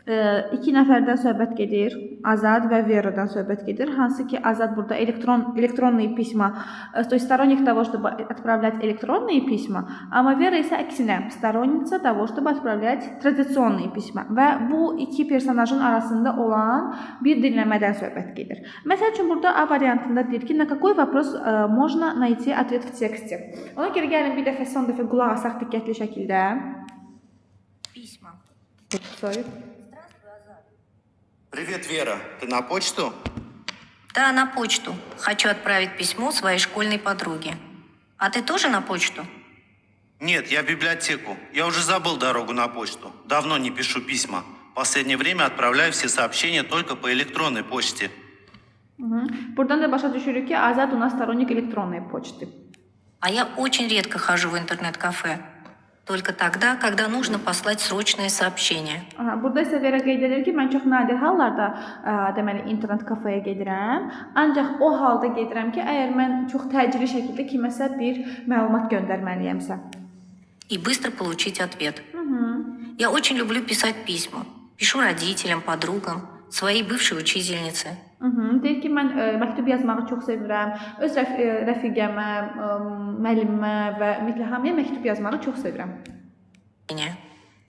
İki nəfərdən söhbət gedir. Azad və Veradan söhbət gedir. Hansı ki, Azad burada электронные письма, то есть сторонник того, чтобы отправлять электронные письма, amma Vera isə əksinə, сторонница того, чтобы отправлять традиционные письма. Və bu iki personajın arasında olan bir dinləmədən söhbət gedir. Məsəl üçün, burada A variantında deyir ki, на какой вопрос можно найти ответ в тексте. Ona görə gəlin bir dəfə, son dəfə qulaq asaq diqqətli şəkildə. Письма. Sorry. Привет, Вера. Ты на почту? Да, на почту. Хочу отправить письмо своей школьной подруге. А ты тоже на почту? Нет, я в библиотеку. Я уже забыл дорогу на почту. Давно не пишу письма. В последнее время отправляю все сообщения только по электронной почте. Buradan da başa düşürük ki, Azad у нас сторонник электронной почты. А я очень редко хожу в интернет-кафе. Только тогда, когда нужно послать срочное сообщение. Burada isə Vera qeyd edir ki, mən çox nadir hallarda deməli internet kafeyə gedirəm. Ancaq o halda gedirəm ki, əgər mən çox təcili şəkildə kiməsə bir məlumat göndərməliyəmsə. И быстро получить ответ. Я очень люблю писать письма. Пишу родителям, подругам, своей бывшей учительнице. Deyir ki, mən məktub yazmağı çox sevirəm. Öz rəfiqəmə, müəllimə və ümumiyyətlə hamıya məktub yazmağı çox sevirəm.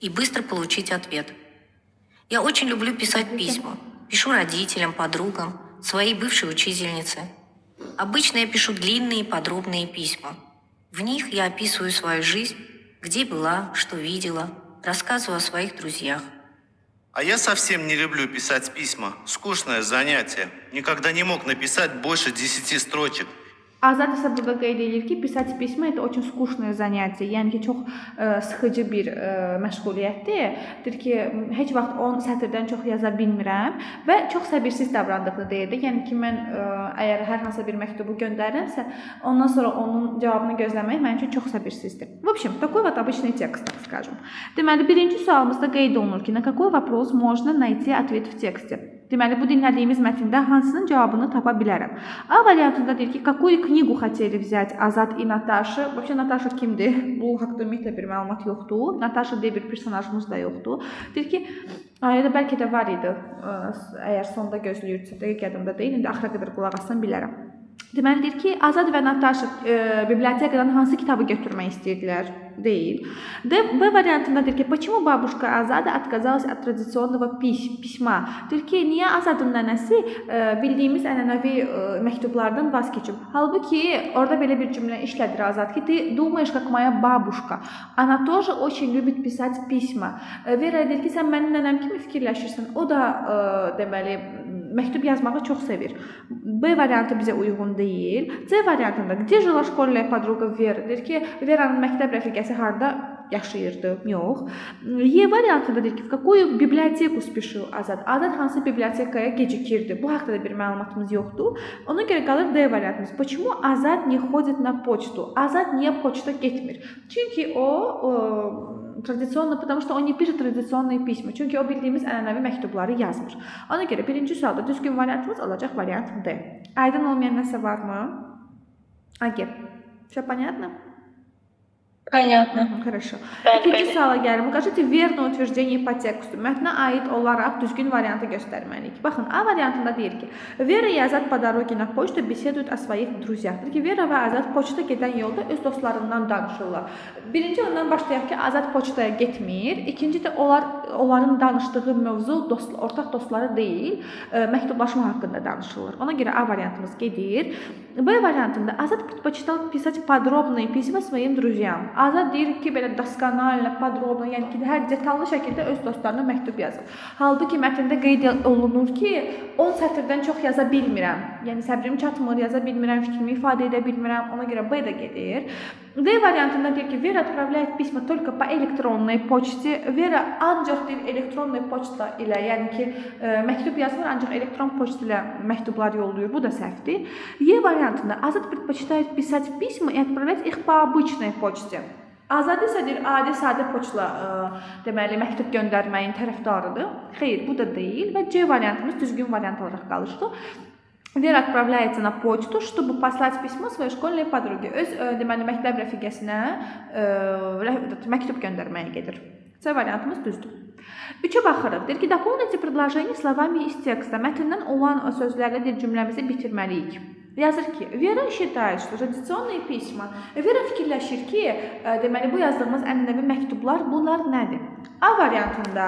И быстро получить ответ. Я очень люблю писать письма. Пишу родителям, подругам, своей бывшей учительнице. Обычно я пишу длинные подробные письма. В них я описываю свою жизнь, где была, что видела, рассказываю о своих друзьях. А я совсем не люблю писать письма. Скучное занятие. Никогда не мог написать больше 10 строчек. Azad isə burada qeyd edir ki, pisać pisma это очень скучное занятие. Yəni ki, çox sıxıcı bir məşğuliyyətdir. Deyir ki, heç vaxt 10 sətirdən çox yaza bilmirəm və çox səbirsiz davrandığını deyirdi. Yəni ki, mən əgər hər hansı bir məktubu göndərirəmsə, ondan sonra onun cavabını gözləmək mənim üçün çox səbirsizdir. В общем, такой вот обычный текст, так скажем. Deməli, birinci sualımızda qeyd olunur ki, на какой вопрос можно найти ответ в тексте? Deməli, bu dinlədiyimiz mətndə hansının cavabını tapa bilərəm? A variantında deyir ki, какую книгу хотели взять Azad и Natasha? Вообще, Natasha kimdir? Bu haqda ümumiyyətlə bir məlumat yoxdur. Natasha deyə bir personajımız da yoxdur. Deyir ki, ya da bəlkə də var idi. Əgər sonda gözləyirsə, dəqiq yadımda deyil. İndi axıra qədər qulaq assam bilərəm. Deməli, deyir ki, Azad və Natasha bibliotekadan hansı kitabı götürmək istəyirdilər? Deyil. B variantında deyir ki, почему бабушка Azada отказалась от традиционного письма? Deyir ki, niyə Azadın nənəsi bildiyimiz ənənəvi məktublardan vaz keçib? Halbuki orada belə bir cümlə işlədir Azad ki, ты думаешь, как моя бабушка. Она тоже очень любит писать письма. Vera deyir ki, sən mənim nənəm kimi fikirləşirsən. O da deməli məktub yazmağı çox sevir. B variantı bizə uyğun deyil. C variantında где жила школьная подруга Vera? Deyir ki, Vera'nın məktəb rəfiqəsi harda yaşayırdı? Yox. E variantında deyir ki, в какую библиотеку спешил Azad? Azad hansı bibliotekaya gecikirdi? Bu haqqda da bir məlumatımız yoxdur. Ona görə qalır D variantımız. Почему Azad не ходит на почту? Azad niyə poçta getmir? Çünki o tradisionlu, потому что он не pишет традиционные письма. Çünki o bildiyimiz ənənəvi məktubları yazmır. Ona görə birinci sualda düzgün variantımız olacaq variant D. Aydın olmayan nəsə varmı? Agir. Все понятно? Понятно. Хорошо. İkinci suala gəlim. Укажите верное утверждение по тексту. Mətnə aid olaraq düzgün variantı göstərməliyik. Baxın, A variantında deyir ki, Vera и Azad по дороге на почту беседуют о своих друзьях. Deyir ki, Vera və Azad poçta gedən yolda öz dostlarından danışırlar. Birinci ondan başlayaq ki, Azad poçtaya getmir. İkinci də onların danışdığı mövzu ortaq dostları deyil, məktublaşma haqqında danışırlar. Ona görə A variantımız gedir. B variantında Azad предпочитал писать подробные письма своим друзьям. Azad deyir ki, belə doskонально, подробно, yəni ki, hər detallı şəkildə öz dostlarına məktub yazır. Halbuki mətndə qeyd olunur ki, 10 sətirdən çox yaza bilmirəm. Yəni səbrim çatmır, yaza bilmirəm, fikrimi ifadə edə bilmirəm. Ona görə B də gedir. D variantında deyir ki, Vera отправляет письма только по электронной почте. Vera ancaq deyir elektronla poçta ilə, yəni ki, məktub yazmır, ancaq elektron poçt ilə məktublar yollayır. Bu da səhvdir. E variantında Azad предпочитает писать письма и отправлять их по обычной почте. Azad isə deyir, adi sadə poçtla deməli məktub göndərməyin tərəfdarıdır. Xeyr, bu da deyil və C variantımız düzgün variant olaraq qalır. Vera отправляется на почту, чтобы послать письмо своей школьной подруге. Öz deməli məktəb rəfiqəsinə məktub göndərməyə gedir. C variantımız düzdür. 3-ə baxırıq. Deyir ki, дополните предложение словами из текста. Mətndən olan sözlərlə deyir cümləmizi bitirməliyik. Yazır ki, Vera считает, что традиционные письма. Vera fikirləşir ki, deməli bu yazdığımız ənənəvi məktublar bunlar nədir? A variantında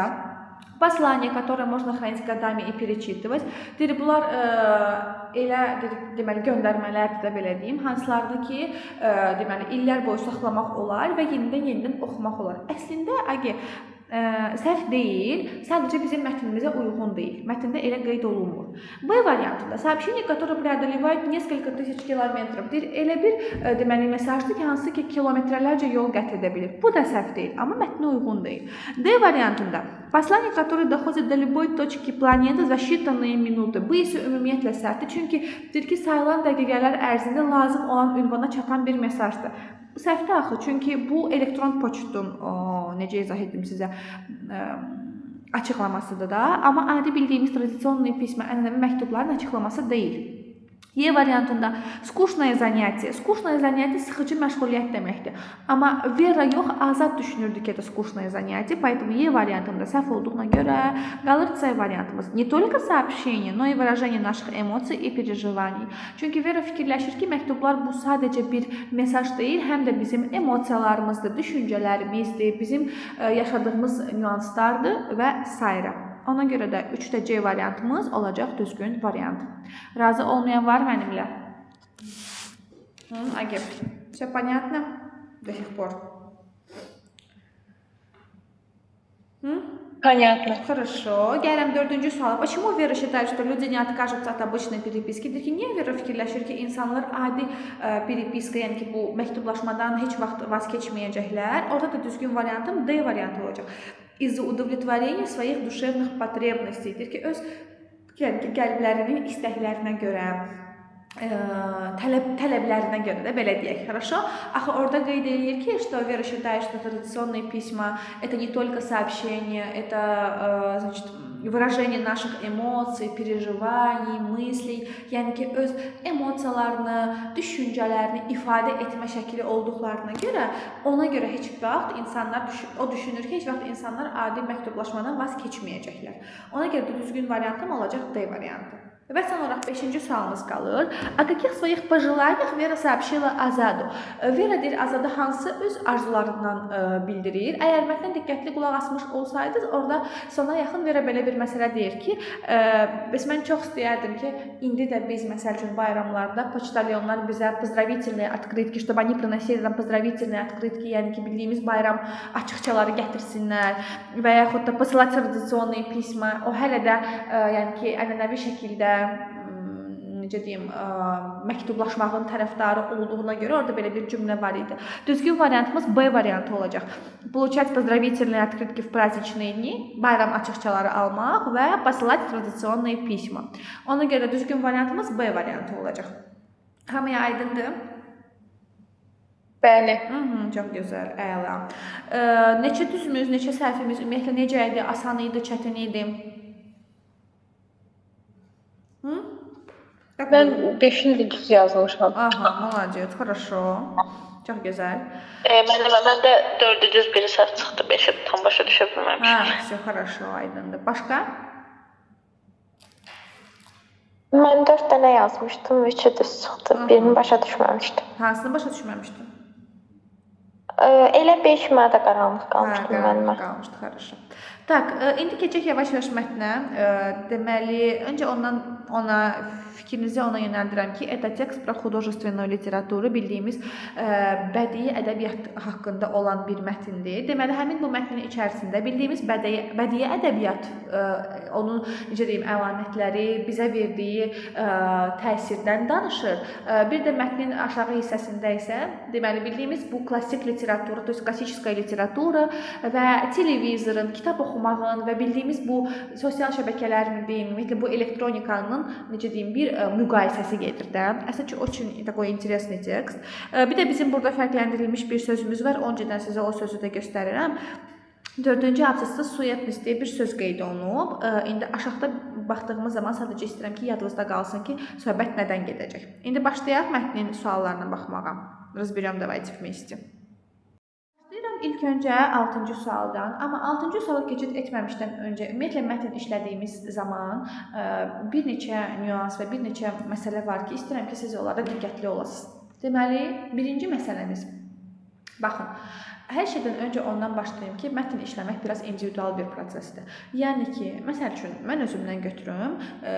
послание, которое можно хранить годами и перечитывать. Deyir, bunlar elə deməli göndərmələrdir də belə deyim, hansılardır ki, deməli illər boyu saxlamaq olar və yenidən oxumaq olar. Əslində səhv deyil, sadəcə bizim mətnimizə uyğun deyil. Mətndə elə qeyd olunmur. B variantında сообщение, которое преодолевает несколько тысяч километров. Deyir, elə bir deməli mesajdır ki, hansı ki kilometrlərcə yol qət edə bilir. Bu da səhv deyil, amma mətnə uyğun deyil. D variantında послание, которое доходит до любой точки планеты за считанные минуты. Bu isə ümumiyyətlə səhvdir. Çünki deyir ki, sayılan dəqiqələr ərzində lazım olan ünvana çatan bir mesajdır. Səhvdir axı, çünki bu elektron poçtun, necə izah edim sizə, açıqlamasıdır da, amma adi bildiyimiz tradisional pisma ənənəvi məktubların açıqlaması deyil. E variantında скучное занятие. Скучное занятие sıxıcı məşğuliyyət deməkdir. Amma Vera yox, Azad düşünürdü ki, это скучное занятие, поэтому E variantında səhv olduğuna görə qalır C variantımız. Не только сообщение, но и выражение наших эмоций и переживаний. Çünki Vera fikirləşir ki, məktublar bu sadəcə bir mesaj deyil, həm də bizim emosiyalarımızdır, düşüncələrimizdir, bizim yaşadığımız nüanslardır və s. Ona görə də 3-də C variantımız olacaq düzgün variant. Razı olmayan var mənimlə? Агеп. Все понятно до сих пор? Понятно. Хорошо. Gələm 4-cü suala. Почему Вера считает, что люди не откажутся от обычной переписки? Deyir ki, niyə Vera fikirləşir ki, insanlar adi переписка, yəni ki, bu məktublaşmadan heç vaxt vaz keçməyəcəklər? Orada da düzgün variantım D variantı olacaq. Из-за удовлетворения своих душевных потребностей. Deyir ki, öz qəlblərinin istəklərinə görə, tələblərinə görə də belə deyək. Хорошо? Axı orada qeyd edir ki, что Вера считает, что традиционные письма это не только сообщения, это значит выражение наших эмоций, переживаний, мыслей, yəni ki, öz emosiyalarını, düşüncələrini ifadə etmə şəkli olduqlarına görə, ona görə heç vaxt insanlar düşünür ki, heç vaxt insanlar adi məktublaşmadan vaz keçməyəcəklər. Ona görə də düzgün variantım olacaq D variantı. Və son olaraq 5-ci sualımız qalır. О каких своих пожеланиях Вера сообщила Azaду? Vera deyir, Azada hansı öz arzularından bildirir? Əgər mətnə diqqətli qulaq asmış olsaydınız, orada sona yaxın Vera belə bir məsələ deyir ki, bəs mən çox istəyərdim ki, indi də biz, məsəl üçün, bayramlarda poçtalyonlar bizə поздравительные открытки, чтобы они приносили нам поздравительные открытки, yəni ki, bildiyimiz bayram açıqçaları gətirsinlər və yaxud da посылать традиционные письма. O hələ də, yəni ki, ənənəvi şəkildə necə deyim, məktublaşmağın tərəfdarı olduğuna görə orada belə bir cümlə var idi. Düzgün variantımız B variantı olacaq. Получать поздравительные открытки в праздничные дни, bayram açıqçaları almaq və посылать традиционные письма. Ona görə düzgün variantımız B variantı olacaq. Hamıya aydındır? Bəli. Çox gözəl, əla. Neçə düzümüz, neçə səhvimiz, ümumiyyətlə necə idi, asan idi, çətin idi? Mən 5-ni də düz yazmışam. Aha, молодец, хорошо. Çox gözəl. Məndə 4-ü düz, biri səhv çıxdı, 5-i tam başa düşə bilməmişəm. Все хорошо, aydındır. Başqa? Mən 4 dənə yazmışdım, 3-ü düz çıxdı, birini başa düşməmişdim. Hansını başa düşməmişdin? Elə 5 mənə də qaranlıq qalmışdı mənimə. Qalmışdı, хорошо. Tak, indi keçək yavaş-yavaş mətnə. Deməli, öncə ona fikrinizi ona yönəldirəm ki, это текст про художественную литературу, bildiyimiz bədii ədəbiyyat haqqında olan bir mətndir. Deməli, həmin bu mətnin içərisində bildiyimiz bədii ədəbiyyat, onun necə deyim, əlamətləri, bizə verdiyi təsirdən danışır. Bir də mətnin aşağı hissəsində isə, deməli, bildiyimiz bu klassik literatura, то есть классическая литература və televizorun, kitab oxumağın və bildiyimiz bu sosial şəbəkələrin deyim, ümumiyyətlə bu elektronikanın necə deyim, bir müqayisəsi gedir də. Əslində ki, очень такой интересный текст. Bir də bizim burada fərqləndirilmiş bir sözümüz var. Öncədən sizə o sözü də göstərirəm. 4-cü abzasda suetnis deyə bir söz qeyd olunub. İndi aşağıda baxdığımız zaman sadəcə istəyirəm ki, yadınızda qalsın ki, söhbət nədən gedəcək. İndi başlayaq mətnin suallarına baxmağa. Разберем, давайте вместе. ilk öncə 6-cı sualdan, amma 6-cı suala keçid etməmişdən öncə ümumiyyətlə mətn işlədiyimiz zaman bir neçə nüans və bir neçə məsələ var ki, istəyirəm ki, siz onlara diqqətli olasınız. Deməli, birinci məsələmiz, baxın, hər şeydən öncə ondan başlayım ki, mətn işləmək biraz individual bir prosesdir. Yəni ki, məsəl üçün, mən özümdən götürüm,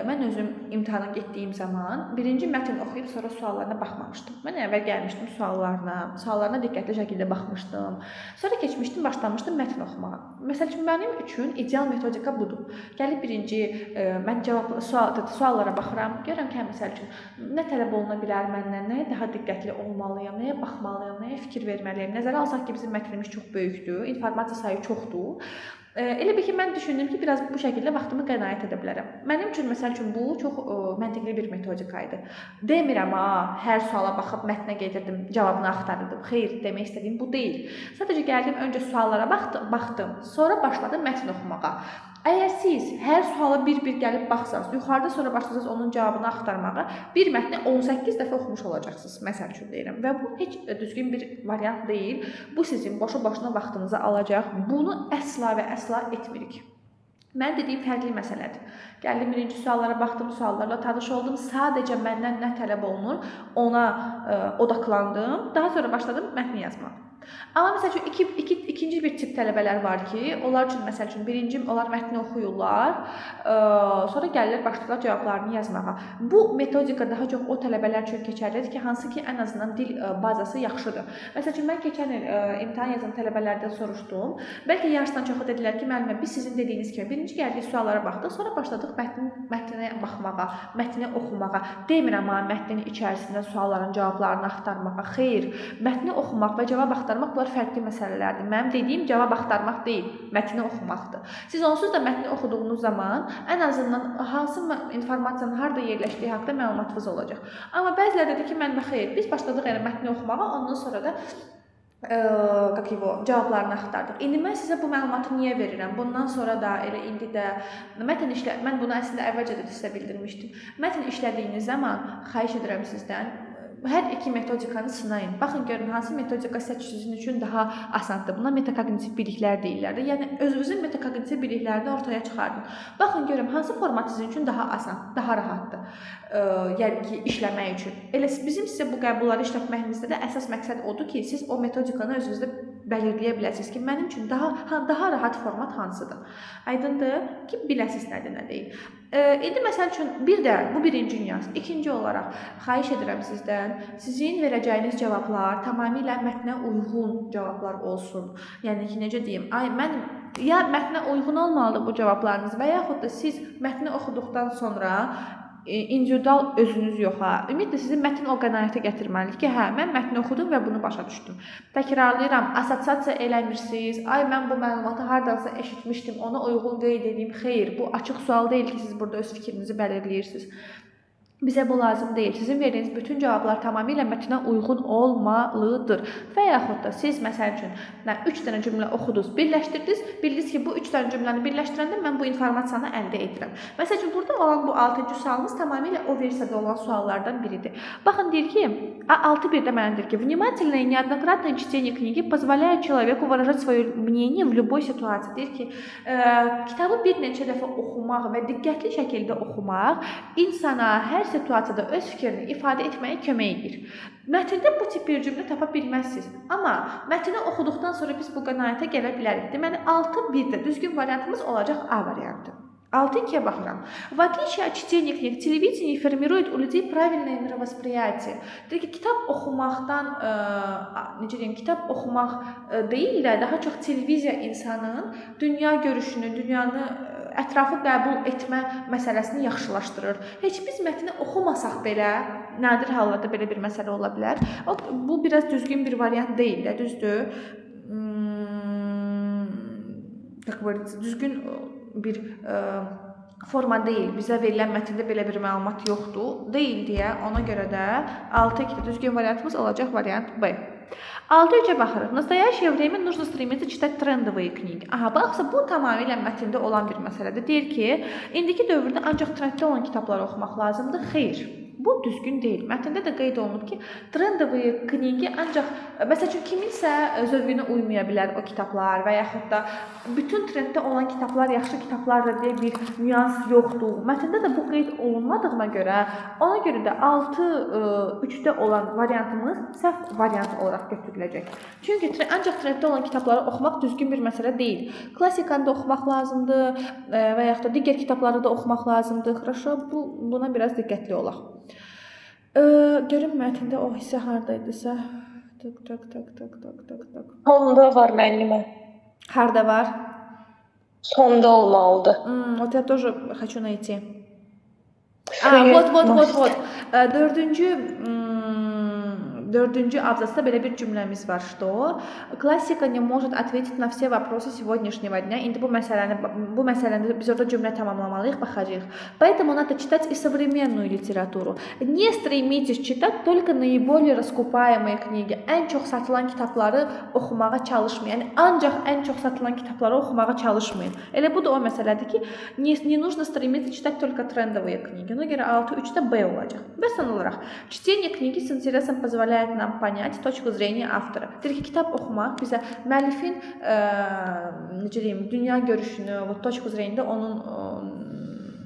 mən özüm imtahana getdiyim zaman birinci mətn oxuyub sonra suallarına baxmamışdım. Mən əvvəl gəlmişdim suallarına diqqətli şəkildə baxmışdım. Sonra keçmişdim, başlamışdım mətn oxumağa. Məsəl üçün, mənim üçün ideal metodika budur. Gəlib birinci, mən suallara baxıram, görürəm ki, məsəl üçün, nə tələb oluna bilər məndən, nəyə daha diqqətli olmalıyam, nəyə baxmalıyam, nəyə fikir verməliyəm. Nəzərə alsaq ki, bizim mətnimiz çox böyükdür, informasiya sayı çoxdur. Elə bir ki, mən düşündüm ki, biraz bu şəkildə vaxtımı qənaət edə bilərəm. Mənim üçün, məsəl üçün, bu çox məntiqli bir metodika idi. Demirəm, hər suala baxıb mətnə gedirdim, cavabını axtarırdım. Xeyr, demək istədiyim bu deyil. Sadəcə gəldim, öncə suallara baxdım, sonra başladım mətn oxumağa. Əgər siz hər suala bir-bir gəlib baxsanız, yuxarıda sonra başlasınız onun cavabını axtarmağa, bir mətni 18 dəfə oxumuş olacaqsınız, məsəl üçün deyirəm. Və bu heç düzgün bir variant deyil. Bu sizin boşu-boşuna vaxtınızı alacaq. Bunu əsla və əsla etmirik. Mən dediyim fərqli məsələdir. Gəldim, birinci suallara baxdım, suallarla tanış oldum. Sadəcə məndən nə tələb olunur, ona odaqlandım. Daha sonra başladım mətni yazmağa. Amma məsəl üçün ikinci bir tip tələbələr var ki, onlar üçün məsəl üçün birinci onlar mətni oxuyurlar, sonra gəlirlər başlayırlar cavablarını yazmağa. Bu metodika daha çox o tələbələr üçün keçərlidir ki, hansı ki ən azından dil bazası yaxşıdır. Məsəl üçün mən keçən il imtahan yazan tələbələrdən soruşdum. Bəlkə yarısından çoxu dedilər ki, müəllimə biz sizin dediyiniz kimi birinci gəldik suallara baxdıq, sonra başladıq mətnə baxmağa, mətni oxumağa. Demirəm mətnin içərisində sualların cavablarını axtarmağa. Xeyr, mətni oxumaq və cavab axtarmaq bunlar fərqli məsələlərdir. Mənim dediyim cavab axtarmaq deyil, mətni oxumaqdır. Siz onsuz da mətni oxuduğunuz zaman ən azından hansı informasiyanın harda yerləşdiyi haqqında məlumatınız olacaq. Amma bəziləri dedi ki, müəllimə xeyr, biz başladıq mətni oxumağa, ondan sonra da cavablarını axtardıq. İndi mən sizə bu məlumatı niyə verirəm? Bundan sonra da, elə indi də mən bunu əslində əvvəlcə də sizə bildirmişdim. Mətn işlədiyiniz zaman xahiş edirəm sizdən hər iki metodikanı sınayın. Baxın, görün, hansı metodika sizin üçün daha asandır. Buna metakognitiv biliklər deyirlər. Yəni, özünüzün metakognitiv biliklərini ortaya çıxardın. Baxın, görün, hansı format sizin üçün daha asan, daha rahatdır. Yəni ki, işləmək üçün. Elə bizim sizə bu qəbulları işlətməyimizdə də əsas məqsəd odur ki, siz o metodikanı özünüzdə bəlirləyə biləsiniz ki, mənim üçün daha rahat format hansıdır. Aydındır ki, biləsiniz nədir, nə deyil. İndi məsəl üçün bu birinci nüans. İkinci olaraq xahiş edirəm sizdən, sizin verəcəyiniz cavablar tamamilə mətnə uyğun cavablar olsun. Yəni ki, necə deyim, ya mətnə uyğun olmalıdır bu cavablarınız və yaxud da siz mətni oxuduqdan sonra individual özünüz yox. Ümumiyyətlə sizin mətn o qənaətə gətirməlidir ki, mən mətni oxudum və bunu başa düşdüm. Təkrarlayıram, assosiasiya eləmirsiniz. Mən bu məlumatı hardansa eşitmişdim, ona uyğun qeyd edeyim. Xeyr, bu açıq sual deyil ki, siz burada öz fikrinizi bəlirləyirsiniz. Bizə bu lazım deyil. Sizin verdiyiniz bütün cavablar tamamilə mətnə uyğun olmalıdır. Və yaxud da siz, məsəl üçün, 3 dənə cümlə oxudunuz, birləşdirdiniz, bildiniz ki, bu 3 dənə cümləni birləşdirəndə mən bu informasiyanı əldə edirəm. Məsəl üçün, burada olan bu 6-cı sualımız tamamilə o versiyada olan suallardan biridir. Baxın, deyir ki, 6.1-də mənə deyir ki, внимательное и неоднократное чтение книги позволяет человеку выражать свое мнение в любой ситуации. Deyir ki, kitabı bir neçə dəfə oxumaq və diqqətli şəkildə oxumaq insana hər situasiyada öz fikrini ifadə etməyə kömək edir. Mətndə bu tip bir cümlə tapa bilməzsiniz. Amma mətni oxuduqdan sonra biz bu qənaətə gələ bilərik. Deməli, 6.1-də düzgün variantımız olacaq A variantı. 6.2-yə baxıram. В отличие от чтения книг, телевидение формирует у людей правильное мировосприятие. Deyir ki, kitab oxumaq deyil də daha çox televiziya insanın dünya görüşünü, dünyanı ətrafı qəbul etmə məsələsini yaxşılaşdırır. Heç biz mətni oxumasaq belə, nadir hallarda belə bir məsələ ola bilər. Bu biraz düzgün bir variant deyil də, düzdür? Düzgün bir forma deyil. Bizə verilən mətndə belə bir məlumat yoxdur. Deyil deyə, ona görə də 6.2-də düzgün variantımız olacaq variant B. 6.3-ə baxırıq. В настоящее время нужно стремиться читать трендовые книги. Baxsa, bu tamamilə mətndə olan bir məsələdir. Deyir ki, indiki dövrdə ancaq trenddə olan kitabları oxumaq lazımdır. Xeyr. Bu düzgün deyil. Mətndə də qeyd olunub ki, trendовые kniги ancaq məsəl üçün kiminsə zövqünə uymaya bilər o kitablar və yaxud da bütün trenddə olan kitablar yaxşı kitablardır deyə bir nüans yoxdur. Mətndə də bu qeyd olunmadığına görə, ona görə də 6-3-də olan variantımız səhv variant olaraq götürüləcək. Çünki ancaq trenddə olan kitabları oxumaq düzgün bir məsələ deyil. Klassikanı da oxumaq lazımdır və yaxud da digər kitabları da oxumaq lazımdır. Хорошо, buna biraz diqqətli olaq. Görün mətndə o hissə hardaydısa. Sonda var müəllimə. Harda var? Sonda olmalıdır. Вот я тоже хочу найти. Вот. Dördüncü абзацda belə bir cümləmiz var, что классика не может ответить на все вопросы сегодняшнего дня. İndi bu məsələni biz orada cümlə tamamlamalıyıq, baxacağıq. Поэтому надо читать и современную литературу. Не стремитесь читать только наиболее раскупаемые книги. Ən çox satılan kitabları oxumağa çalışmayın. Yəni ancaq ən çox satılan kitabları oxumağa çalışmayın. Elə bu da o məsələdir ki, не нужно стремиться читать только трендовые книги. Ona görə 6-3-də B olacaq. Və son olaraq, чтение книги с интересом позволяет нам понять точку зрения автора. Deyir ki, kitab oxumaq bizə müəllifin necə deyim, dünya görüşünü, bu точку зрения onun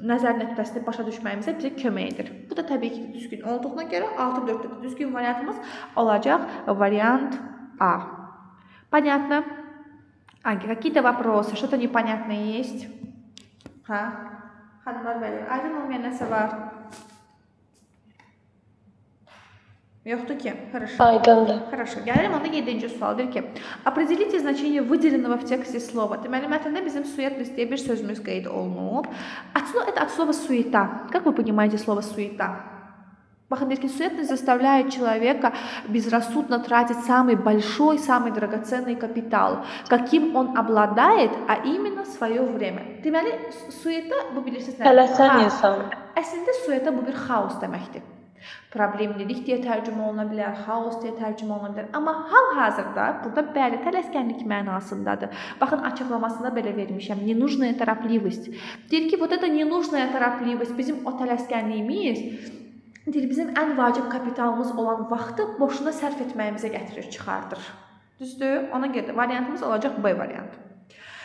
nəzər nöqtəsini başa düşməyimizə bizə kömək edir. Bu da təbii ki, düzgün olduğuna görə 6-4-də də düzgün variantımız olacaq variant A. Понятно? Какие-то вопросы, что-то непонятное есть? Xanımlar, bəylər, aydın olmayan nəsə var? Yoxdur ki, хорошо. Aydındır. Хорошо. Gələlim onda 7-ci sual. Deyir ki, определите значение выделенного в тексте слова. Deməli, mətndə bizim суетность deyə bir sözümüz qeyd olunub. Это от слова суета. Как вы понимаете слово суета? Baxın, deyir ki, суетность заставляет человека безрассудно тратить самый большой, самый драгоценный капитал, каким он обладает, а именно свое время. Deməli, суета, bu bilirsiniz nə? Tələsən insan. Əslində sueta bu bir xaos deməkdir. Problemlilik deyə tərcümə oluna bilər, xaos deyə tərcümə oluna bilər. Amma hal-hazırda burada bəli tələskənlik mənasındadır. Baxın, açıqlamasında belə vermişəm. Ненужная торопливость. Deyir ki, вот эта ненужная торопливость, bizim o tələskənliyimiz, deyir, bizim ən vacib kapitalımız olan vaxtı boşuna sərf etməyimizə gətirir, çıxardır. Düzdür? Ona görə variantımız olacaq B variantı.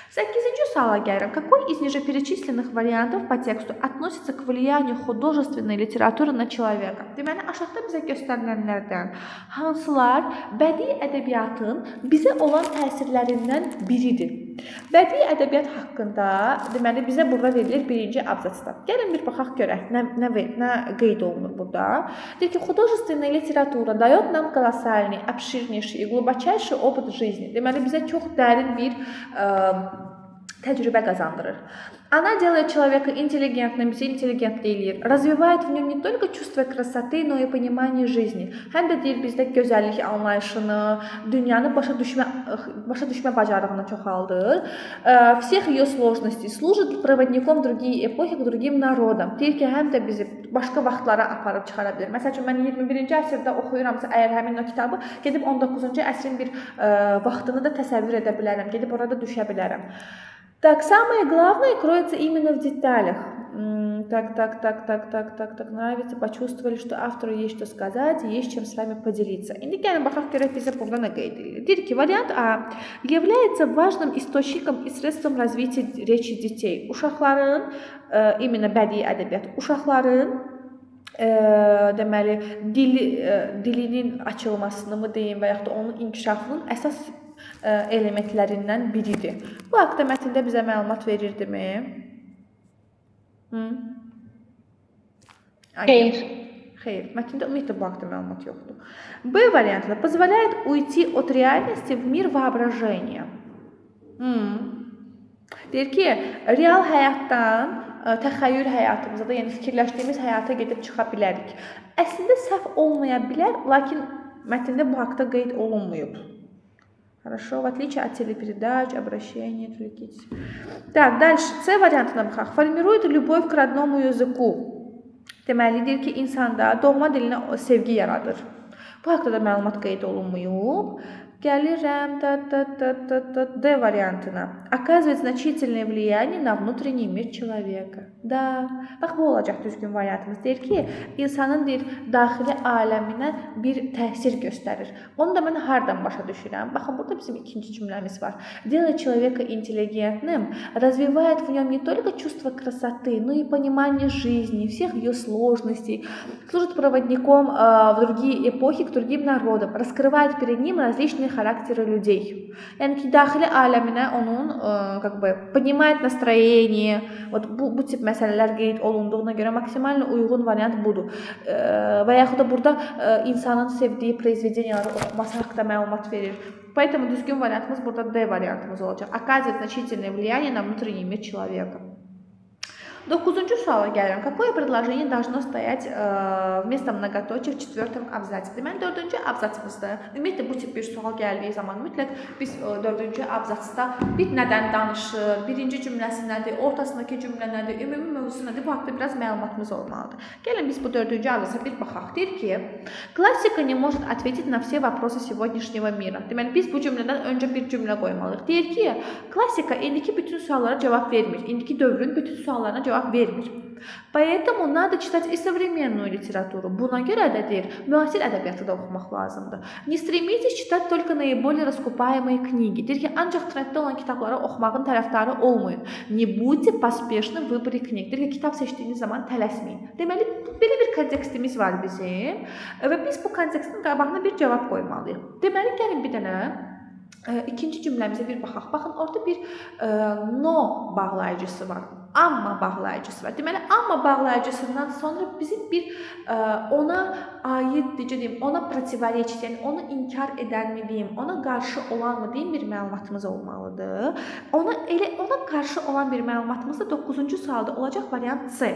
8-ci suala gəlirəm. Какой из нижеперечисленных вариантов по тексту относится к влиянию художественной литературы на человека? Deməli, aşağıda bizə göstərilənlərdən hansılar bədii ədəbiyyatın bizə olan təsirlərindən biridir? Bədii ədəbiyyat haqqında, deməli, bizə burada verilir birinci abzasda. Gəlin bir baxaq görək, nə qeyd olunur burada. Deyir ki, художественная литература дает нам колоссальный, обширнейший и глубочайший опыт жизни. Deməli, bizə çox dərin bir təcrübə qazandırır. Она делает человека интеллигентным, bizi intelligent eləyir. Развивает в нем не только чувство красоты, но и понимание жизни. Həm də deyir bizdə gözəllik anlayışını, dünyanı başa düşmə bacarığını çoxaldır. Всех ее сложностей служит проводником в другие эпохи к другим народам. Deyir ki, həm də bizi başqa vaxtlara aparıb çıxara bilər. Məsəl üçün, mən 21-ci əsrdə oxuyuramsa, əgər həmin o kitabı, gedib 19-cu əsrin bir vaxtını da təsəvvür edə bilərəm, gedib orada düşə bilərəm. Так, самое главное кроется именно в деталях. Так, нравится, почувствовали, что автору есть что сказать, есть чем с вами поделиться. İndi gəlin baxaq görək bizə burada nə qeyd edilir. Deyir ki, вариант А является важным источником и средством развития речи детей. Uşaqların, именно bədii ədəbiyyat, uşaqların deməli dilinin açılmasını mı deyim və yaxud da onun inkişafının əsas elementlərindən biridir. Bu haqda mətndə bizə məlumat verirdimi? Xeyr, mətndə ümumiyyətlə bu haqda məlumat yoxdur. B variantı позволяет уйти от реальности в мир воображения. Deyir ki, real həyatdan təxəyyül həyatımıza da, yəni fikirləşdiyimiz həyata gedib çıxa bilərik. Əslində səhv olmaya bilər, lakin mətndə bu haqda qeyd olunmayıb. Хорошо, в отличие от телепередач, обращений, отвлекитесь. Так, дальше. С вариантına baxaq. Формирует любовь к родному языку. Deməlidir ki, insanda doğma dilinə sevgi yaradır. Bu haqda da məlumat qeyd olunmayıb. Gəlirəm D variantına. Оказывает значительное влияние на внутренний мир человека. Da. Bax bu olacaq düzgün variantımız. Deyir ki, insanın deyir daxili aləminə bir təsir göstərir. Onu da mən hardan başa düşürəm? Baxın burada bizim ikinci cümləmiz var. Делает человека интеллигентным, развивает в нем не только чувство красоты, но и понимание жизни, всех ее сложностей, служит проводником в другие эпохи к другим народам, раскрывает перед ним различные характеры людей. Yəni ki, daxili aləminə onun понимает настроение. Вот bu tip məsələlər qeyd olunduğuna görə maksimal uyğun variant budur. Və yaxud da burada insanın sevdiyi произведениyaları oxuması haqqında məlumat verir. Поэтому düzgün variantımız burada D variantımız olacaq. Оказывает значительное влияние на внутренний мир человека. 9-cu suala gəlirəm. Какое предложение должно стоять вместо многоточия в 4-м абзаце? Deməli, 4-cü abzatsımızda, ümumiyyətlə bu tip bir sual gəldiyi zaman mütləq biz 4-cü abzatsda bir nədən danışır, birinci cümləsi nədir, ortasındakı cümlə nədir, ümumi mövzusu nədir, bu haqda biraz məlumatımız olmalıdır. Gəlin biz bu 4-cü abzatsa bir baxaq. Deyir ki, klassika не может ответить на все вопросы сегодняшнего мира. Deməli, biz bu cümlədən öncə bir cümlə qoymalıyıq. Deyir ki, klassika indiki bütün suallara cavab vermir. İndiki dövrün bütün suallarına cavab vermir. Поэтому надо читать и современную литературу. Buna görə də deyir, müasir ədəbiyyatı da oxumaq lazımdır. Не стремитесь читать только наиболее раскупаемые книги. Deyir ki, ancaq trenddə olan kitabları oxumağın tərəfdarı olmayın. Не будьте поспешны в выборе книг. Deyir ki, kitab seçdiyiniz zaman tələsməyin. Deməli, belə bir kontekstimiz var bizim və biz bu kontekstin qabağına bir cavab qoymalıyıq. Deməli, gəlin bir dənə ikinci cümləmizə bir baxaq. Baxın, orada bir no bağlayıcısı var. Amma bağlayıcısı var. Deməli, amma bağlayıcısından sonra bizim bir ona aid, deyim, ona protivarechit, yəni onu inkar edənmi deyim, ona qarşı olanmı deyim bir məlumatımız olmalıdır. Ona qarşı olan bir məlumatımız da 9-cu sualda olacaq variant C.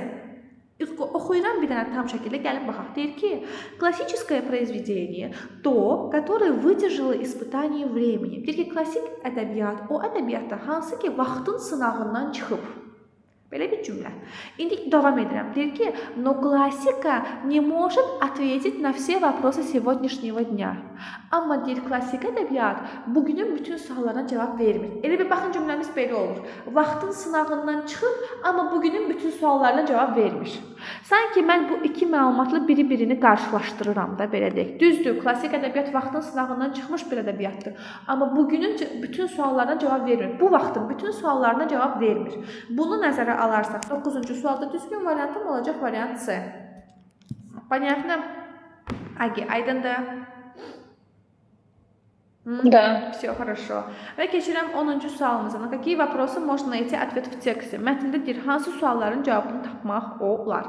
Oxuyuram bir dənə tam şəkildə, gəlin baxaq. Deyir ki, классическое произведение, то, которое выдержало испытание времени. Deyir ki, klassik ədəbiyyat, o ədəbiyyatda hansı ki, vaxtın sınağından çıxıb. Belə bir cümlə. İndi davam edirəm. Deyir ki, но классика не может ответить на все вопросы сегодняшнего дня. Amma deyir, klassik ədəbiyyat bugünün bütün suallarına cavab vermir. Elə bir baxın cümləmiz belə olur. Vaxtın sınağından çıxıb, amma bugünün bütün suallarına cavab vermir. Sanki mən bu iki məlumatla biri-birini qarşılaşdırıram da, belə deyək. Düzdür, klassik ədəbiyyat vaxtın sınağından çıxmış bir ədəbiyyatdır. Amma bugünün bütün suallarına cavab vermir. Bu vaxtın bütün suallarına cavab vermir. Bunu nəzərə alarsak, 9-cu sualda düzgün variantım olacaq variant C. Понятно? Agi, aydındır? Да. Все хорошо. Və keçirəm 10-cu sualımıza. На какие вопросы можно найти ответ в тексте? Mətndə deyir, hansı sualların cavabını tapmaq olar?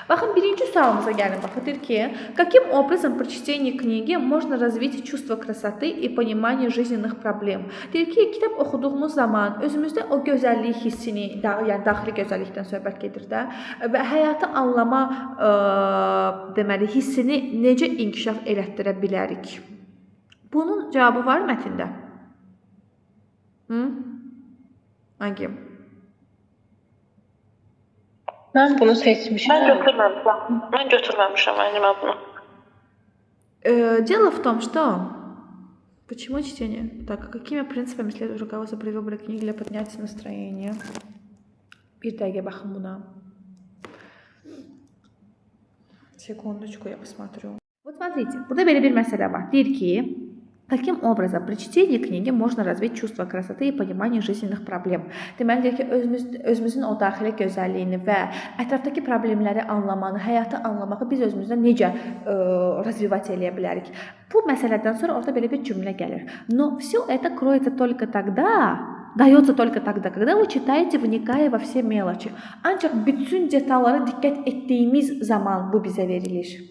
Baxın, birinci sualımıza gəlin. Baxın, deyir ki, каким образом при чтении книги можно развить чувство красоты и понимание жизненных проблем? Deyir ki, kitab oxuduğumuz zaman özümüzdə o gözəllik hissini, yəni daxili gözəllikdən söhbət gedir də və həyatı anlama deməli hissini necə inkişaf elətdirə bilərik? Bunun cavabı var mətndə? Hangi? Mən bunu seçmişəm. Mən götürməmişəm əlimə bunu. Дело в том, что... Почему чтение? Так, какими принципами следует руководство при выборе книги для поднятия настроения? Bir dəqiqə baxın buna. Секундочку, я посмотрю. Вот смотрите, burada belə bir məsələ var. Deyir ki, каким образом при чтении книги можно развить чувство красоты и понимание жизненных проблем? Deməli deyir ki, özümüzün o daxili gözəlliyini və ətrafdakı problemləri anlamanı, həyatı anlamağı biz özümüzdə necə развивать eləyə bilərik? Bu məsələdən sonra orada belə bir cümlə gəlir. Но все это кроется только тогда, дается только тогда, когда вы читаете, вникая во все мелочи. Ancaq bütün detallara diqqət etdiyimiz zaman bu bizə verilir.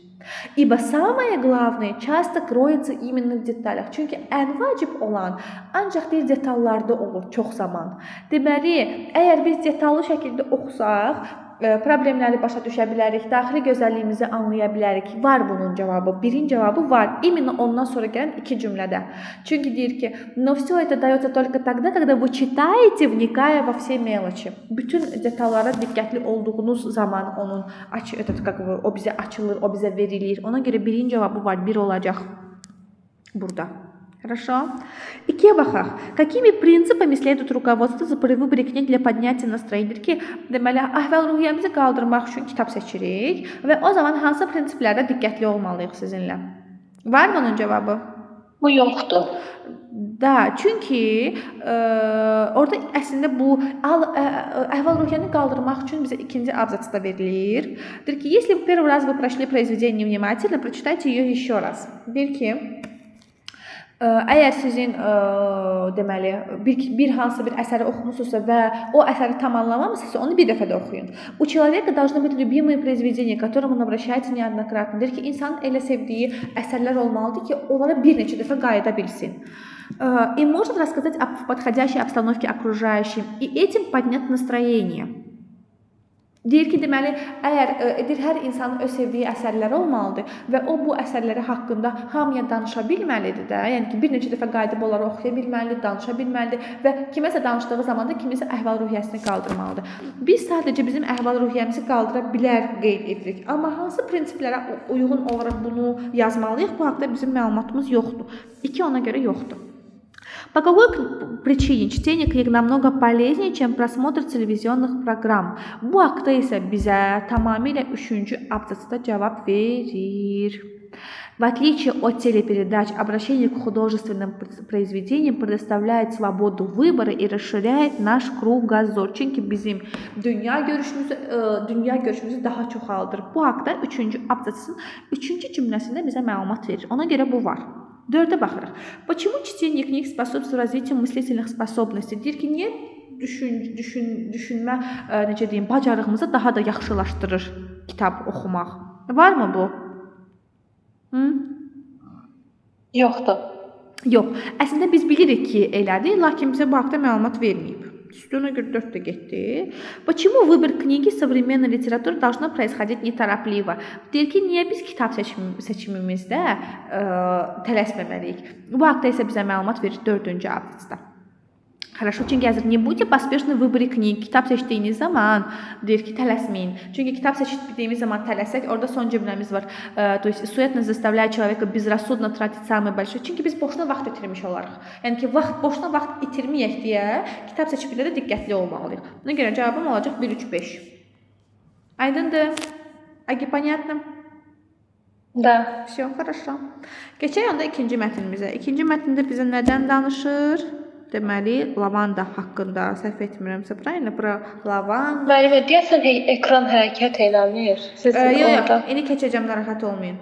Ибо самое главное часто кроется именно в деталях. Çünki ən vacib olan ancaq bir detallarda olur çox zaman. Deməli, əgər biz detallı şəkildə oxusaq, problemləri başa düşə bilərik, daxili gözəlliyimizi anlaya bilərik. Var bunun cavabı. Birin cavabı var. İmенно ondan sonra gələn iki cümlədə. Çünki deyir ki, но все это дается только тогда, когда вы читаете, вникая во все мелочи. Bütün detallara diqqətli olduğunuz zaman onun o bizə açılır, o bizə verilir. Ona görə birin cavabı var, bir olacaq burada. Хорошо. İkiye baxaq. Какими принципами следует руководствоваться при выборе книг для поднятия настроения? Ki, deməli, əhval-ruhiyyəmizi qaldırmaq üçün kitab seçirik və o zaman hansı prinsiplərdə diqqətli olmalıyıq sizinlə? Var mı onun cavabı? Bu yoxdur. Da, çünki orada əslində bu əhval-ruhiyyəni qaldırmaq üçün bizə ikinci abzatsda verilir. Deyir ki, если в первый раз вы прочли произведение внимательно, прочитайте ее еще раз. Deyir ki, əgər sizin deməli bir hansı bir əsəri oxumusunuzsa və o əsəri tam anlamamısınızsa, onu bir dəfə də oxuyun. У человека должны быть любимые произведения, к которым он обращается неоднократно. Deyir ki, insanın elə sevdiyi əsərlər olmalıdır ki, onlara bir neçə dəfə qayıda bilsin. И может рассказать о подходящей обстановке окружающим и этим поднять настроение. Deyir ki, deməli, hər insanın öz sevdiyi əsərləri olmalıdır və o bu əsərləri haqqında hamıya danışa bilməlidir də. Yəni ki, bir neçə dəfə qayıdıb onları oxuya bilməlidir, danışa bilməlidir və kiməsə danışdığı zaman da kimisə əhval-ruhiyyəsini qaldırmalıdır. Biz sadəcə bizim əhval-ruhiyyəmizi qaldıra bilər qeyd edirik. Amma hansı prinsiplərə uyğun olaraq bunu yazmalıyıq? Bu haqqda bizim məlumatımız yoxdur. Ona görə yoxdur. По какой причине чтение книг намного полезнее, чем просмотр телевизионных программ? Bu haqda isə bizə tamamilə 3-cü abzatsda cavab verir. В отличие от телепередач, обращение к художественным произведениям предоставляет свободу выбора и расширяет наш кругозор. Çünki bizim dünya görüşümüzü daha çoxaldır. Bu haqda 3-cü abzatsın 3-cü cümləsində bizə məlumat verir. Ona görə bu var. 4-ə baxırıq. Почему чтение книг способствует развитию мыслительных способностей? Deyir ki, niyə düşünmə, necə deyim, bacarığımızı daha da yaxşılaşdırır kitab oxumaq? Varmı bu? Yoxdur. Yox. Əslində biz bilirik ki, elədir, lakin bizə bu haqda məlumat verməyib. Ona görə 4 də getdi. Почему выбор книги современной литературы должно происходить неторопливо? Deyir ki, niyə biz kitab seçimimizdə tələsməməliyik? Bu haqda isə bizə məlumat verir 4-cü abzatsda. Хорошо, çünki yazır, не будьте поспешны в выборе книг. Kitab seçdiyiniz zaman deyir ki, tələsməyin. Çünki kitab seçdiyimiz zaman tələsək, orada son cümləmiz var. То есть суетность заставляет человека безрассудно тратить самое большое. Çünki biz boşuna vaxt itirmiş olarıq. Yəni ki, boşuna vaxt itirməyək deyə kitab seçimində də diqqətli olmalıyıq. Buna görə cavabım olacaq 1-3-5. Aydındır? Agi, понятно? Da. Все, хорошо. Keçək onda ikinci mətnimizə. İkinci mətndə bizə nədən danışır? Deməli, lavanda haqqında səhv etmirəmsə, правильно? Про lavanda. Müəllimə, deyəsən ekran hərəkət eləmir. Siz Yox, indi keçəcəm, narahat olmayın.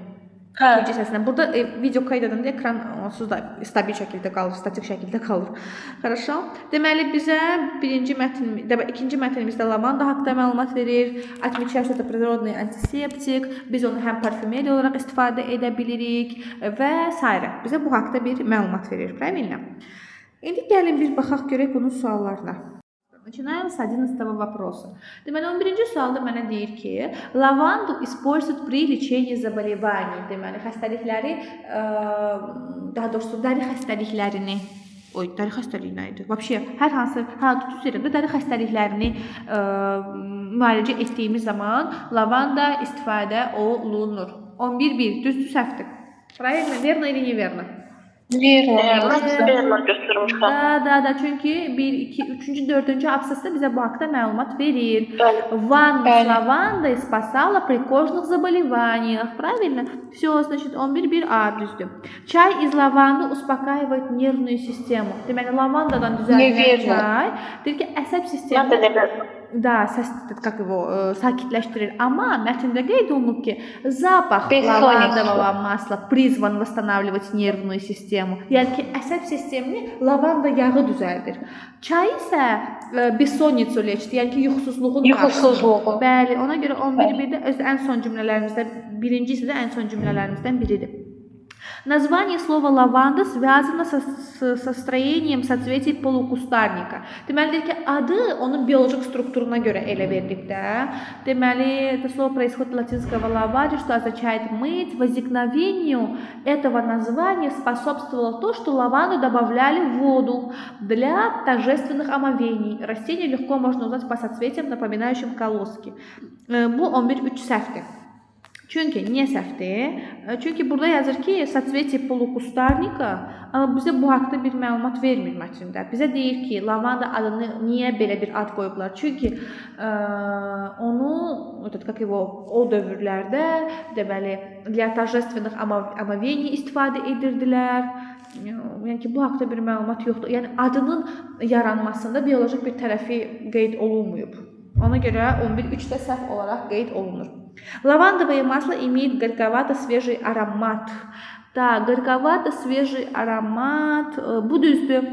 Hə. İkinci səsindən. Burada video qeyd edəndə ekran onsuz da stabil şəkildə qalır, statik şəkildə qalır. Хорошо? Deməli, bizə ikinci mətnimizdə lavanda haqqında məlumat verir. Отмечаю, что это природный антисептик. Biz onu həm parfümeriya olaraq istifadə edə bilirik və s. Bizə bu haqqda bir məlumat verir, правильно? İndi gəlin bir baxaq görək bunun suallarına. Начинаем с 11-го вопроса. Deməli, 11-ci sualda mənə deyir ki, lavandu используют при лечении заболеваний. Deməli, xəstəlikləri, daha doğrusu dəri xəstəliklərini, dəri xəstəliyi nə idi? Vəbşə, hər hansı, tutucu yerində dəri xəstəliklərini müalicə etdiyimiz zaman lavanda istifadə olunur. 11-1, düzdür, səhvdir. Правильно, верно или неверно? Vermə. Da, çünki 1, 2, 3-cü, 4-cü abzasda bizə bu haqda məlumat verir. Ванну с лавандой спасала при кожных заболеваниях. Правильно? Все, значит, 11-1A düzdür. Çay из лаванды успокаивает нервную систему. Deməli, lavandadan düzələn çay deyir ki, əsəb sistemini sakitləşdirir. Amma mətndə qeyd olunub ki, запах лавандового масла призван восстанавливать нервную систему. Yəni ki, əsəb sistemini lavanda yağı düzəldir. Çay isə bessonnicu leçdi, yəni ki, yuxusuzluğu. Bəli, ona görə 11-1-də ən son cümlələrimizdən, birincisi də ən son cümlələrimizdən biridir. Название слова лаванда связано со строением соцветий полукустарника. Deməlidir ki, adı onun biolojik strukturuna görə elə verilib də. Deməli, это слово происходит от латинского lavadi, что означает мыть. Возникновению этого названия способствовало то, что лаванду добавляли в воду для торжественных омовений. Растение легко можно узнать по соцветиям, напоминающим колоски. Bu 11-3 səhvdir. Çünki niyə səhvdir? Çünki burada yazır ki, sotsveti polukustарника, amma bizə bu haqqda bir məlumat vermir mətndə. Bizə deyir ki, lavanda adını niyə belə bir ad qoyublar? Çünki onu, o dövrlərdə deməli, для торжественных омовений istifadə edirdilər. Yəni ki, bu haqqda bir məlumat yoxdur. Yəni adının yaranmasında bioloji bir tərəfi qeyd olunmayıb. Ona görə 11.3-də səhv olaraq qeyd olunur. Лавандовое масло имеет горьковато-свежий аромат. Да, горьковато-свежий аромат. Bu düzdür.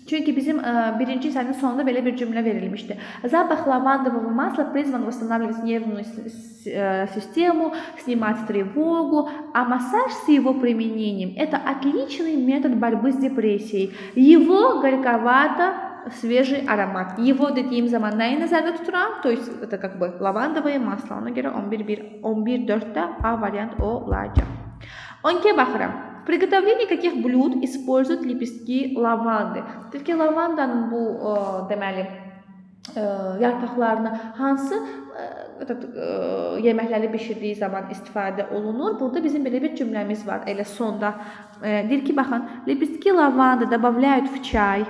Çünki bizim birinci hissənin sonunda belə bir cümlə verilmişdi. Запах лавандового масла призван восстанавливать нервную систему, снимать тревогу, а массаж с его применением – это отличный метод борьбы с депрессией. Его горьковато-свежий аромат. Его dediğim zaman nəyi nəzərdə tuturam? То есть это как бы лавандовое масло. Ona görə 11.4'də A variant olacaq. 12'ye baxıram. В приготовлении каких блюд используют лепестки лаванды? Türkiyə lavandanın bu deməli yarpaqlarını hansı yeməkləri bişirdiyi zaman istifadə olunur? Burada bizim belə bir cümləmiz var. Elə sonda deyir ki, baxın, лепестки лаванды добавляют в чай,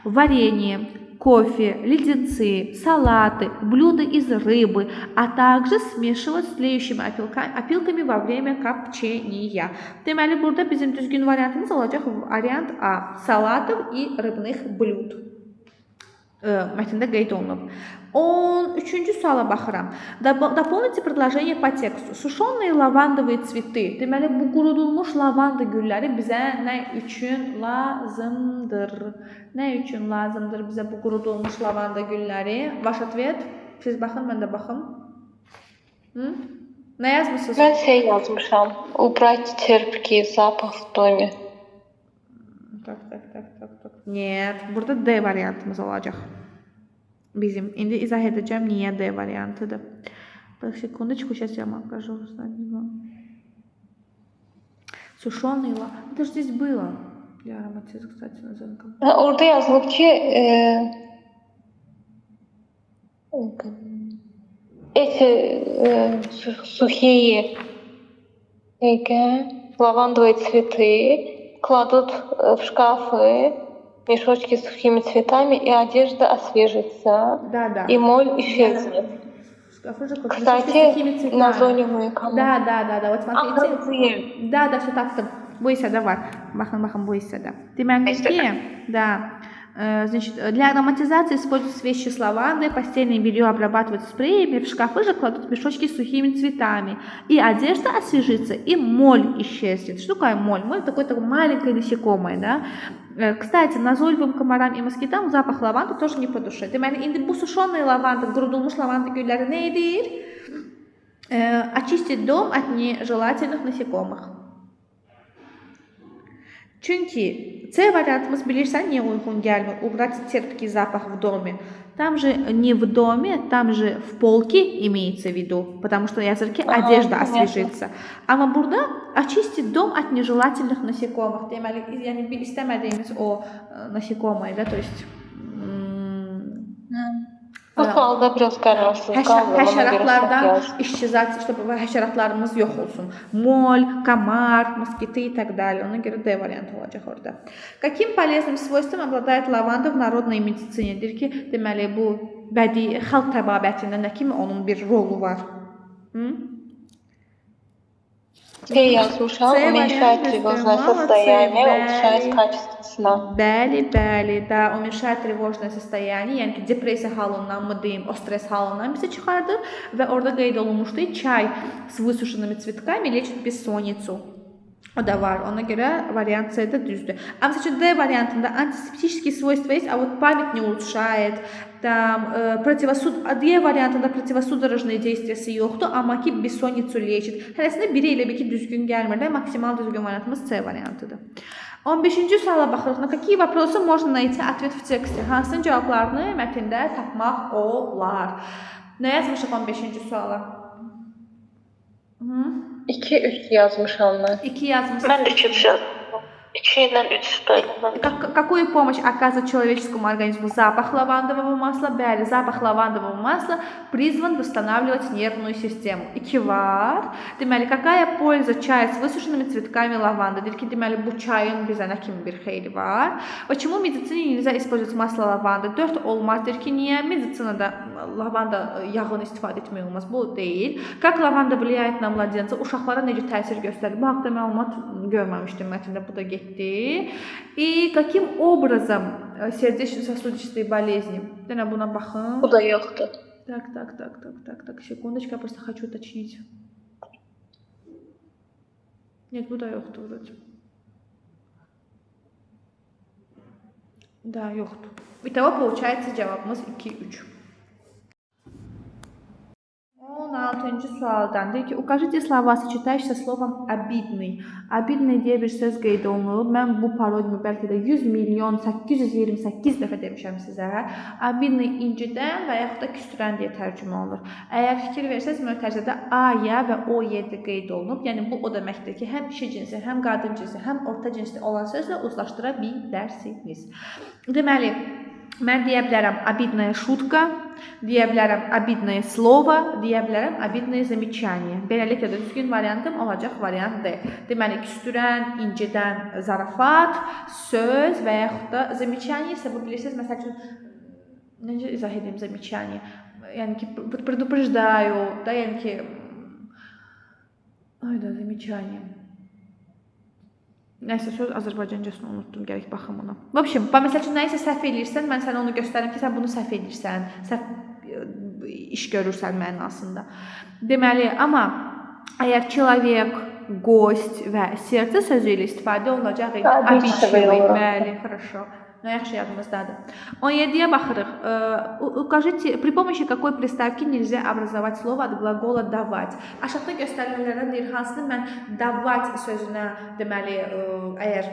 варенье, кофе, леденцы, салаты, блюда из рыбы, а также смешивать с тлеющими опилками во время копчения. Deməli, burada bizim düzgün variantımız olacaq variant A. Salatov и рыбных блюд. Mətndə qeyd olunub. 13-cü suala baxıram. Дополните предложение по тексту. Сушеные лавандовые цветы. Deməli, bu qurudulmuş lavanda gülləri bizə nə üçün lazımdır? Nə üçün lazımdır bizə bu qurudulmuş lavanda gülləri? Vaş ответ. Siz baxın, mən də baxım. Nə yazmısınız? Mən şey yazmışam. Убрать терпкий запах в доме. Так. Нет, burada D variantımız olacaq. Bizim. İndi izah edəcəm niyə D variantıdır. Секундочку, сейчас я вам покажу. Сушеный лаванда. Это же здесь было. Для ароматизации, кстати, на зонках. Orada yazılıb ki, эти сухие лавандовые цветы кладут в шкафы, мешочки с сухими цветами, и одежда освежится, Да. и моль исчезнет. Кстати, на зоне маяка. Да. Вот смотрите. Kırmızı. Да, все tapdım. Bu hissədə var. Baxın bu hissədə. Deməli ki, да. Значит, для ароматизации используют свечи с лавандой, постельное белье обрабатывают спреями, в шкафы же кладут мешочки с сухими цветами. И одежда освежится, и моль исчезнет. Что такое моль? Моль такое маленькое насекомое, да? Кстати, назойливым комарам и москитам запах лаванды тоже не по душе. Deməli, indi bu сушеная лаванда, qurudulmuş lavanda gülləri nə edir? Очистит дом от нежелательных насекомых. Çünki C variantımız bilirsən niyə uyğun gəlmir? Убрать терпкий запах в доме. Там же не в доме, там же в полке имеется в виду, потому что yazır ki одежда освежится. Amma burada очистит дом от нежелательных насекомых. Deməli, yəni istəmədiyimiz o насекомое, да, то есть Bu halda biraz qararsız qaldım. Həşəratlardan işçizasiya, чтобы həşəratlarımız yox olsun. Моль, комар, москиты и так далее. Ona görə D variantı olacaq orada. Каким полезным свойством обладает лаванда в народной медицине? Deyir ki, deməli bu bədii xalq təbabətində nə kimi onun bir rolu var? Şey yazmışam, уменьшает тревожное состояние, улучшает качество. Bəli, da уменьшает тревожное состояние, yəni ki, depressiya halından mı deyim, o stres halından bizə çıxardır və orada qeyd olunmuşdu, çay с высушенными цветками лечит бессонницу. O da var. Ona görə variant C də düzdür. Amma D variantında антисептические свойства есть, а вот память не улучшает. Там D variantında противосудорожные действиясы yoxdur, amma ki bessonnicu lечит. Hərəsində biri ilə bir ki düzgün gəlmir də, maksimal düzgün variantımız C variantıdır. 15-ci suala baxırıq. Na какие вопросы можно найти ответ в тексте? Hansının cavablarını mətndə tapmaq olar? Nə yazmışıq 15-ci suala? 2-3 yazmışam mən. 2 yazmışıq. Mən də 2 yazdım. 2 ilə 3 bölünür. Какую помощь оказывает человеческому организму запах лавандового масла? Bəli, запах лавандового масла призван восстанавливать нервную систему. 2 var. Deməli, какая польза чая с высушенными цветками лаванды? Deyir ki, deməli, bu çayın bizə nə kimi bir xeyri var? Почему в медицине нельзя использовать масло лаванды? 4 olmaz. Deyir ki, niyə medisinada lavanda yağını istifadə etmək olmaz? Bu deyil. Как лаванда влияет на младенца? Uşaqlara necə təsir göstərir? Bu haqda məlumat görməmişdim mətndə, bu da getdi. И каким образом сердечно-сосудистые болезни? Denə buna baxın. Bu da yoxdur. Так, секундочку, я просто хочу уточнить. Нет, bu da yoxdur вроде. Да, yoxdur. Итого получается cevabımız 2-3. 16-cı sualdan deyir ki, укажите слова, сочетающиеся словом обидный. Обидный deyə bir söz qeyd olunub. Mən bu parodimi bəlkə də 100 milyon 828 dəfə demişəm sizə. Обидный incidən və yaxud da küstürən deyə tərcümə olunur. Əgər fikir versəz, mötərizədə A-ya və O-yedi qeyd olunub. Yəni bu o deməkdir ki, həm kişi cinsi, həm qadın cinsi, həm orta cinsli olan sözlə uzlaşdıra bilərsiniz. Deməli, mən deyə bilərəm обидная шутка, deyə bilərəm обидное слово, deyə bilərəm обидное замечание. Beləliklə də düzgün variantım olacaq variant D. Deməli, küstürən, incidən zarafat, söz və yaxud da замечание isə bu bilirsiniz, məsəl üçün necə izah edeyim замечание? Yəni ki, предупреждаю, da, yəni ki замечание. Nəysə, söz Azərbaycancasını unutdum, gərək baxım ona. В общем, məsəl üçün nəyisə səhv edirsən, mən sənə onu göstərim ki, sən bunu səhv edirsən, səhv iş görürsən mənasında. Deməli, amma əgər человек, гость və serдце sözü ilə istifadə olunacaq idi, обидчивый, bəli, хорошо. Но yaxşı yadımızdadır. 17-yə baxırıq. Укажите, при помощи какой приставки нельзя образовать слово от глагола давать? Aşağıda göstərilənlərdən deyir, hansını mən давать sözünə deməli, əgər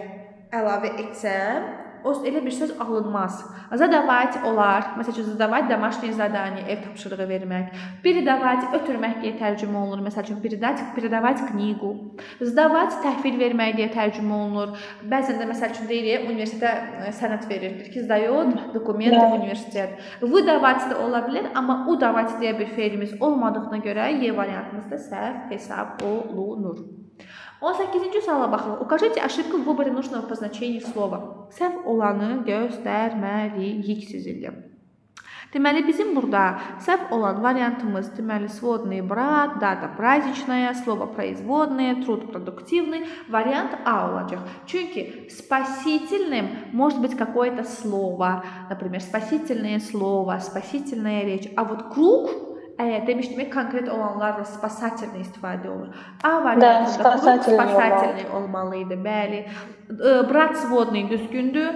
əlavə etsəm, o elə bir söz alınmaz. Задавать olar. Məsələn, задавать домашнее задание, ev tapşırığı vermək. Передавать ötürmək deyə tərcümə olunur. Məsələn, передавать книгу. Сдавать təhvil vermək deyə tərcümə olunur. Bəzən də məsəl üçün deyirik, universitetə sənəd verir ki, сдаёт документы в университет. Выдавать da ola bilər, amma удавать deyə bir feilimiz olmadığına görə Y variantımızda səhv hesab olunur. 18-ci suala baxırıq. Укажите ошибку в выборе нужного по значению слова. Səhv olanı göstərməliyik sizinlə. Deməli, bizim burada səhv olan variantımız, deməli, сводный брат, дата праздничная, слово производное, труд продуктивный. Вариант А olacaq. Çünki спасительным может быть какое-то слово. Например, спасительное слово, спасительная речь. А вот круг demişdim, konkret olanlarla spasательный istifadə olunur. A variantında spasательный olmalıydı, bəli. Brat сводный düzgündür,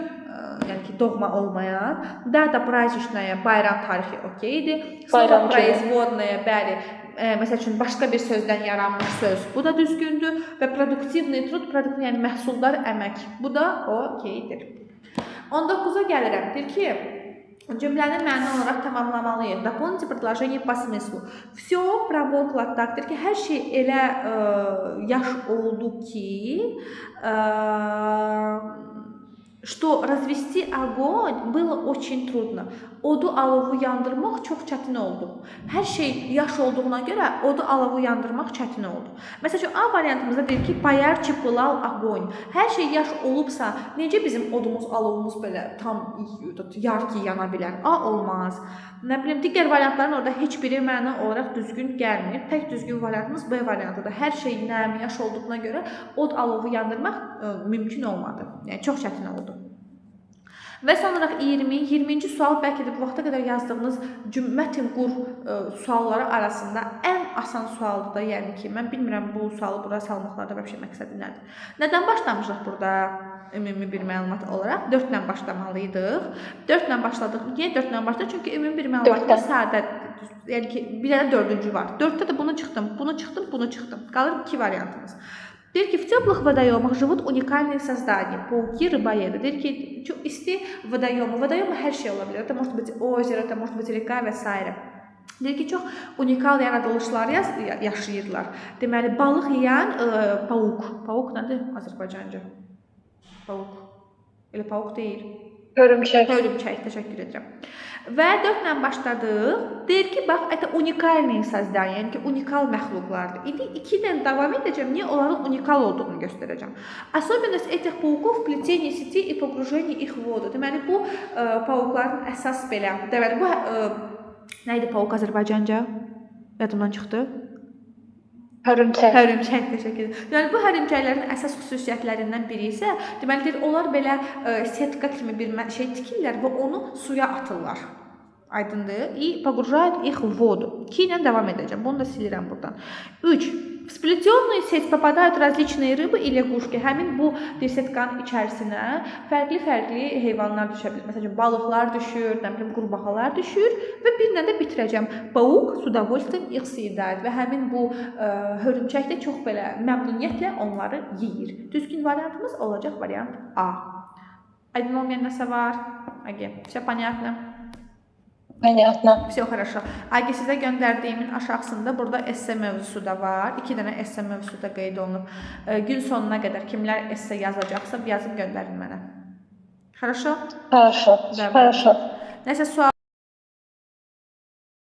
yəni ki, doğma olmayan. Data праздничная, bayram tarixi okeydir. Слово производное, bəli. Məsəl üçün, başqa bir sözdən yaranmış söz, bu da düzgündür. Və produktivный trud, yəni məhsuldar əmək, bu da okeydir. 19-a gəlirəm, deyir ki, cümləni məna olaraq tamamlamalıyıq. Дополните предложение по смыслу. Все промокло так, ki, hər şey elə yaş oldu ki, что развести огонь было очень трудно. Odu alovu yandırmaq çox çətin oldu. Hər şey yaş olduğuna görə odu alovu yandırmaq çətin oldu. Məsələn, A variantımızda deyir ki, поярче пылал огонь. Hər şey yaş olubsa, necə bizim odumuz, alovumuz belə tam yarki yana bilər? A olmaz. Nə bilim, digər variantların orada heç biri məna olaraq düzgün gəlmir. Tək düzgün variantımız B variantıdır. Hər şey nəm, yaş olduğuna görə od alovu yandırmaq mümkün olmadı. Yəni çox çətin oldu. Və sonra 20-ci sual bəlkə də bu vaxta qədər yazdığınız mətn qur sualları arasında ən asan sualdır da, yəni ki, mən bilmirəm bu sualı bura salmaqlarda vəbşə məqsədi nədir. Nədən başlamışıq burada ümumi bir məlumat olaraq? 4 ilə başlamalıydıq. 4 ilə başladıq. Niyə 4 ilə başladıq? Çünki ümumi bir məlumatımız sadədir. Yəni ki, bir dənə 4-cü var. 4-də də bunu çıxdım. Qalır 2 variantımız. Deyir ki, в теплых водоемах живут уникальные создания, пауки, рыбоеды. Deyir ki, çok isti водоемы. Водоемы hər şey ola bilər. Это может быть озеро, это может быть река və s. Deyir ki, çox unikal yaradılışlar yaşayırlar. Deməli, balıq yeyən pauk. Pauk nədir Azərbaycanca? Pavuk. Elə pavuk deyil. Hörümçək. Hörümçək, təşəkkür edirəm. Və 4 ilə başladıq. Deyir ki, bax, это уникальные создания, yəni ki, unikal məxluqlardır. İndi 2 ilə davam edəcəm, niyə onların unikal olduğunu göstərəcəm. Особенность этих пауков плетение сетей и погружение их в воду. Deməli, bu pavukların əsas belə, deməli, bu nə idi pavuk Azərbaycanca? Yadımdan çıxdı. Hörümçək. Hörümçək, təşəkkür edirəm. Yəni bu hörümçəklərin əsas xüsusiyyətlərindən biri isə, deməli, onlar belə setka kimi bir şey tikirlər və onu suya atırlar. Aydındır? И погружают их в воду. 2 ilə davam edəcəm. Bunu da silirəm buradan. 3. В сплетенную сеть попадают различные рыбы и лягушки. Həmin bu setkanın içərisinə fərqli-fərqli heyvanlar düşə bilər. Məsələn, balıqlar düşür, nə bilim, qurbağalar düşür və bir ilə də bitirəcəm. Pavuk с удовольствием их съедает və həmin bu hörümçək də çox belə məmnuniyyətlə onları yeyir. Düzgün variantımız olacaq variant A. Aydın olmayan nəsə var? Agi, все понятно? Понятно. Все хорошо. Agi, sizə göndərdiyimin aşağısında burada esse mövzusu da var. 2 dənə esse mövzusu da qeyd olunub. Gün sonuna qədər kimlər esse yazacaqsa yazıb göndərin mənə. Хорошо? Хорошо. Давай. Хорошо. Nəsə sual